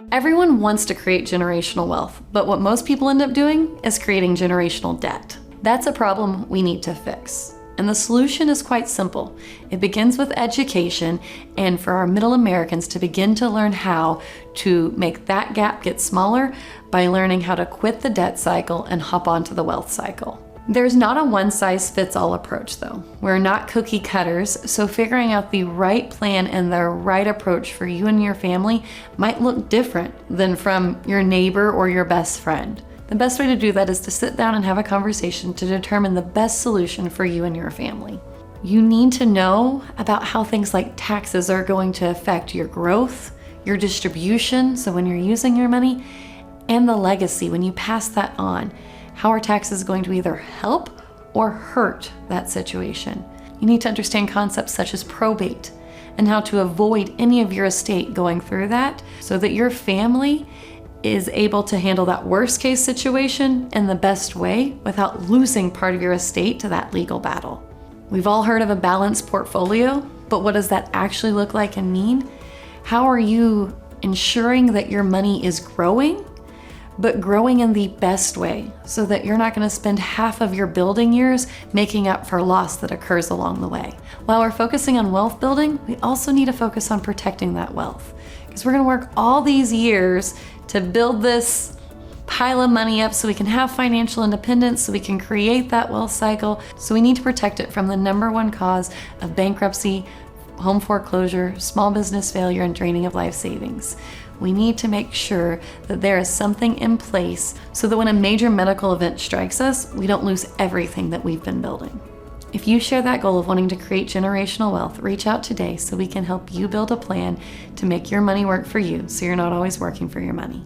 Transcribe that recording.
Everyone wants to create generational wealth, but what most people end up doing is creating generational debt. That's a problem we need to fix. And the solution is quite simple. It begins with education, and for our middle Americans to begin to learn how to make that gap get smaller by learning how to quit the debt cycle and hop onto the wealth cycle. There's not a one-size-fits-all approach though. We're not cookie cutters, so figuring out the right plan and the right approach for you and your family might look different than from your neighbor or your best friend. The best way to do that is to sit down and have a conversation to determine the best solution for you and your family. You need to know about how things like taxes are going to affect your growth, your distribution, so when you're using your money, and the legacy when you pass that on. How are taxes going to either help or hurt that situation? You need to understand concepts such as probate and how to avoid any of your estate going through that so that your family is able to handle that worst case situation in the best way without losing part of your estate to that legal battle. We've all heard of a balanced portfolio, but what does that actually look like and mean? How are you ensuring that your money is growing, but growing in the best way so that you're not going to spend half of your building years making up for loss that occurs along the way? While we're focusing on wealth building, we also need to focus on protecting that wealth, because we're going to work all these years to build this pile of money up so we can have financial independence, so we can create that wealth cycle. So we need to protect it from the number one cause of bankruptcy, home foreclosure, small business failure, and draining of life savings. We need to make sure that there is something in place so that when a major medical event strikes us, we don't lose everything that we've been building. If you share that goal of wanting to create generational wealth, reach out today so we can help you build a plan to make your money work for you so you're not always working for your money.